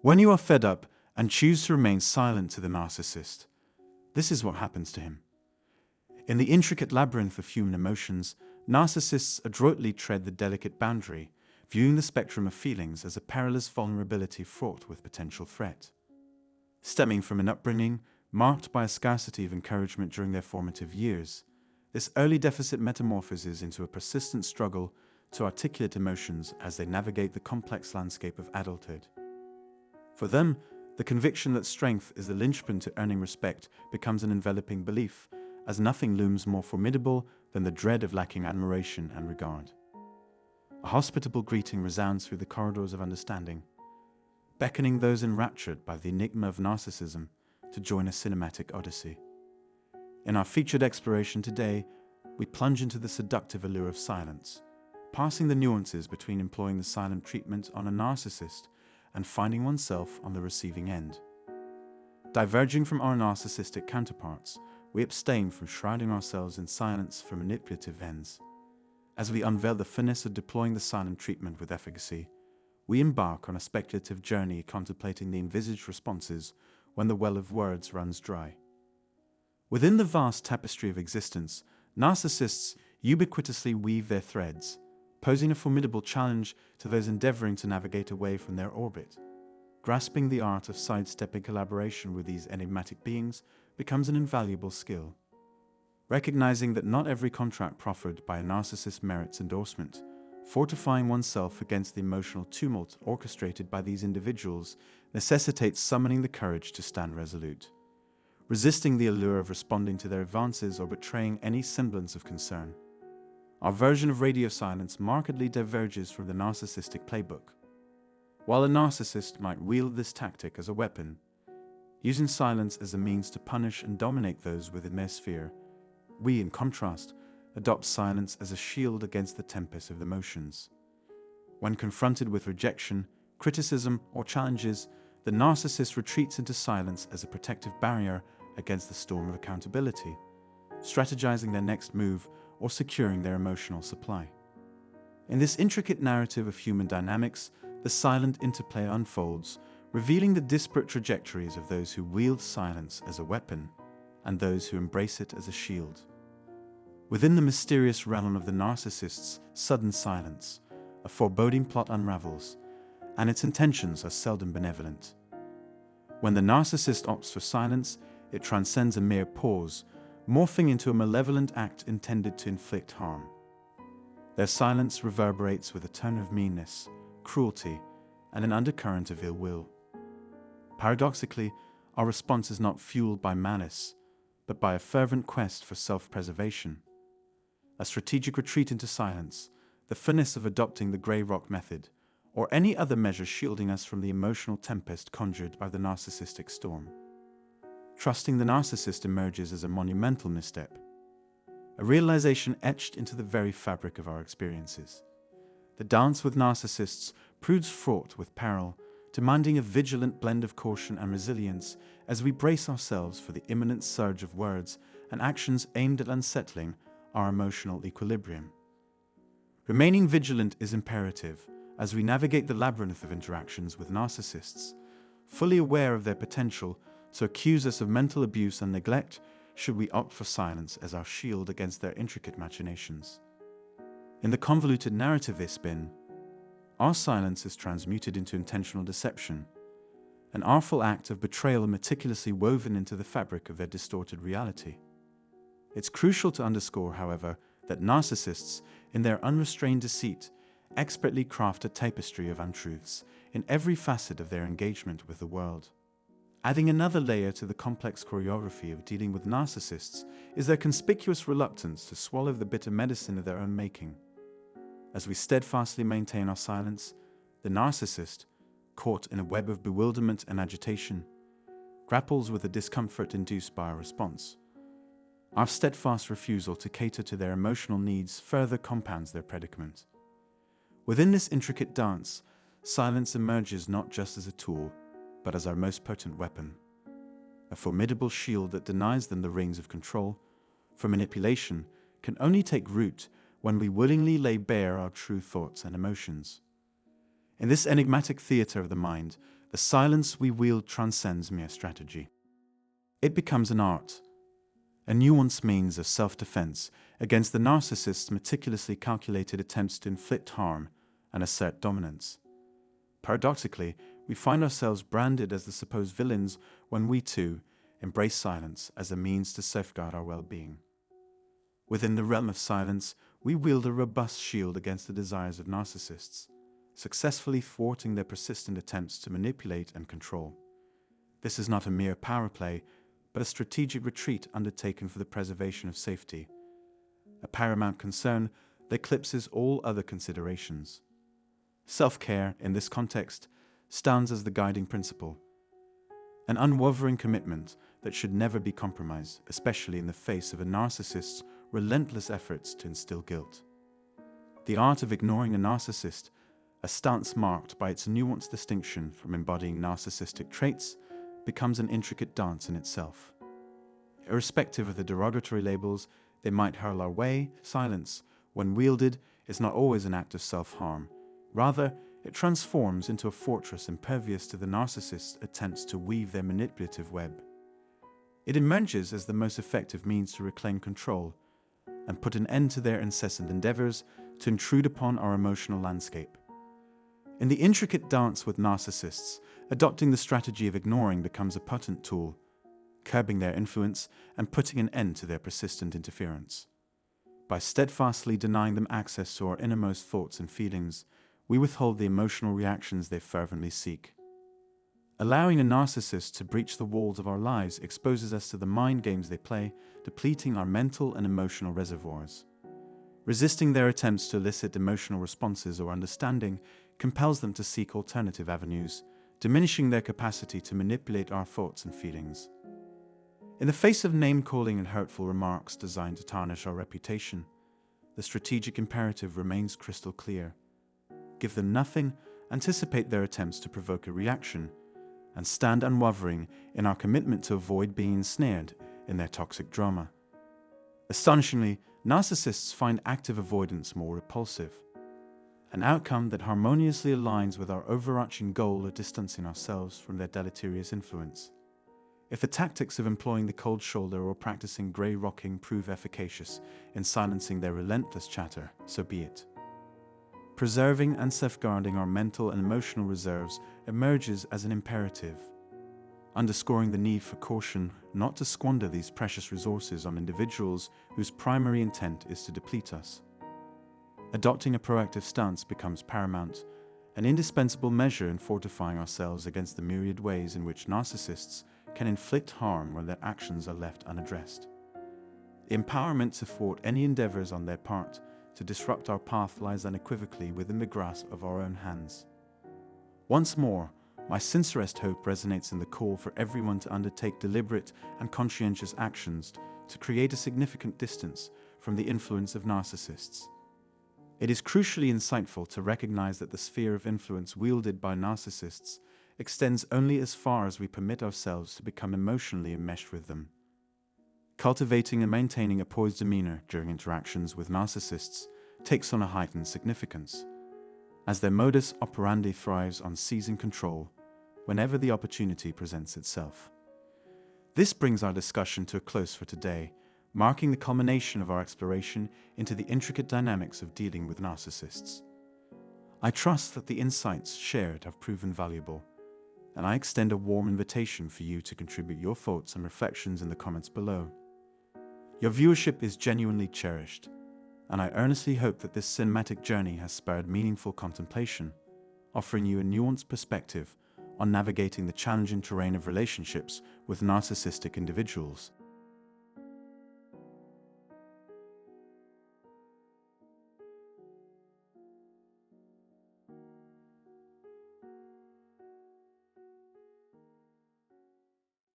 When you are fed up and choose to remain silent to the narcissist, this is what happens to him. In the intricate labyrinth of human emotions, narcissists adroitly tread the delicate boundary, viewing the spectrum of feelings as a perilous vulnerability fraught with potential threat. Stemming from an upbringing marked by a scarcity of encouragement during their formative years, this early deficit metamorphoses into a persistent struggle to articulate emotions as they navigate the complex landscape of adulthood. For them, the conviction that strength is the linchpin to earning respect becomes an enveloping belief, as nothing looms more formidable than the dread of lacking admiration and regard. A hospitable greeting resounds through the corridors of understanding, beckoning those enraptured by the enigma of narcissism to join a cinematic odyssey. In our featured exploration today, we plunge into the seductive allure of silence, passing the nuances between employing the silent treatment on a narcissist and finding oneself on the receiving end. Diverging from our narcissistic counterparts, we abstain from shrouding ourselves in silence for manipulative ends. As we unveil the finesse of deploying the silent treatment with efficacy, we embark on a speculative journey contemplating the envisaged responses when the well of words runs dry. Within the vast tapestry of existence, narcissists ubiquitously weave their threads, posing a formidable challenge to those endeavoring to navigate away from their orbit. Grasping the art of sidestepping collaboration with these enigmatic beings becomes an invaluable skill. Recognizing that not every contract proffered by a narcissist merits endorsement, fortifying oneself against the emotional tumult orchestrated by these individuals necessitates summoning the courage to stand resolute, resisting the allure of responding to their advances or betraying any semblance of concern. Our version of radio silence markedly diverges from the narcissistic playbook. While a narcissist might wield this tactic as a weapon, using silence as a means to punish and dominate those within their sphere, we, in contrast, adopt silence as a shield against the tempest of emotions. When confronted with rejection, criticism, or challenges, the narcissist retreats into silence as a protective barrier against the storm of accountability, strategizing their next move or securing their emotional supply. In this intricate narrative of human dynamics, the silent interplay unfolds, revealing the disparate trajectories of those who wield silence as a weapon and those who embrace it as a shield. Within the mysterious realm of the narcissist's sudden silence, a foreboding plot unravels, and its intentions are seldom benevolent. When the narcissist opts for silence, it transcends a mere pause, morphing into a malevolent act intended to inflict harm. Their silence reverberates with a tone of meanness, cruelty, and an undercurrent of ill will. Paradoxically, our response is not fueled by malice, but by a fervent quest for self-preservation. A strategic retreat into silence, the finesse of adopting the grey rock method, or any other measure shielding us from the emotional tempest conjured by the narcissistic storm. Trusting the narcissist emerges as a monumental misstep, a realization etched into the very fabric of our experiences. The dance with narcissists proves fraught with peril, demanding a vigilant blend of caution and resilience as we brace ourselves for the imminent surge of words and actions aimed at unsettling our emotional equilibrium. Remaining vigilant is imperative as we navigate the labyrinth of interactions with narcissists, fully aware of their potential to accuse us of mental abuse and neglect should we opt for silence as our shield against their intricate machinations. In the convoluted narrative they spin, our silence is transmuted into intentional deception, an artful act of betrayal meticulously woven into the fabric of their distorted reality. It's crucial to underscore, however, that narcissists, in their unrestrained deceit, expertly craft a tapestry of untruths in every facet of their engagement with the world. Adding another layer to the complex choreography of dealing with narcissists is their conspicuous reluctance to swallow the bitter medicine of their own making. As we steadfastly maintain our silence, the narcissist, caught in a web of bewilderment and agitation, grapples with the discomfort induced by our response. Our steadfast refusal to cater to their emotional needs further compounds their predicament. Within this intricate dance, silence emerges not just as a tool, but as our most potent weapon, a formidable shield that denies them the reins of control, for manipulation can only take root when we willingly lay bare our true thoughts and emotions. In this enigmatic theater of the mind, the silence we wield transcends mere strategy. It becomes an art, a nuanced means of self-defense against the narcissist's meticulously calculated attempts to inflict harm and assert dominance. Paradoxically, we find ourselves branded as the supposed villains when we too embrace silence as a means to safeguard our well-being. Within the realm of silence, we wield a robust shield against the desires of narcissists, successfully thwarting their persistent attempts to manipulate and control. This is not a mere power play, but a strategic retreat undertaken for the preservation of safety, a paramount concern that eclipses all other considerations. Self-care, in this context, stands as the guiding principle, an unwavering commitment that should never be compromised, especially in the face of a narcissist's relentless efforts to instill guilt. The art of ignoring a narcissist, a stance marked by its nuanced distinction from embodying narcissistic traits, becomes an intricate dance in itself. Irrespective of the derogatory labels they might hurl our way, silence, when wielded, is not always an act of self-harm. Rather, it transforms into a fortress impervious to the narcissist's attempts to weave their manipulative web. It emerges as the most effective means to reclaim control and put an end to their incessant endeavors to intrude upon our emotional landscape. In the intricate dance with narcissists, adopting the strategy of ignoring becomes a potent tool, curbing their influence and putting an end to their persistent interference. By steadfastly denying them access to our innermost thoughts and feelings, we withhold the emotional reactions they fervently seek. Allowing a narcissist to breach the walls of our lives exposes us to the mind games they play, depleting our mental and emotional reservoirs. Resisting their attempts to elicit emotional responses or understanding compels them to seek alternative avenues, diminishing their capacity to manipulate our thoughts and feelings. In the face of name-calling and hurtful remarks designed to tarnish our reputation, the strategic imperative remains crystal clear. Give them nothing, anticipate their attempts to provoke a reaction, and stand unwavering in our commitment to avoid being ensnared in their toxic drama. Astonishingly, narcissists find active avoidance more repulsive, an outcome that harmoniously aligns with our overarching goal of distancing ourselves from their deleterious influence. If the tactics of employing the cold shoulder or practicing grey rocking prove efficacious in silencing their relentless chatter, so be it. Preserving and safeguarding our mental and emotional reserves emerges as an imperative, underscoring the need for caution not to squander these precious resources on individuals whose primary intent is to deplete us. Adopting a proactive stance becomes paramount, an indispensable measure in fortifying ourselves against the myriad ways in which narcissists can inflict harm when their actions are left unaddressed. The empowerment to thwart any endeavors on their part to disrupt our path lies unequivocally within the grasp of our own hands. Once more, my sincerest hope resonates in the call for everyone to undertake deliberate and conscientious actions to create a significant distance from the influence of narcissists. It is crucially insightful to recognize that the sphere of influence wielded by narcissists extends only as far as we permit ourselves to become emotionally enmeshed with them. Cultivating and maintaining a poised demeanor during interactions with narcissists takes on a heightened significance, as their modus operandi thrives on seizing control whenever the opportunity presents itself. This brings our discussion to a close for today, marking the culmination of our exploration into the intricate dynamics of dealing with narcissists. I trust that the insights shared have proven valuable, and I extend a warm invitation for you to contribute your thoughts and reflections in the comments below. Your viewership is genuinely cherished, and I earnestly hope that this cinematic journey has spurred meaningful contemplation, offering you a nuanced perspective on navigating the challenging terrain of relationships with narcissistic individuals.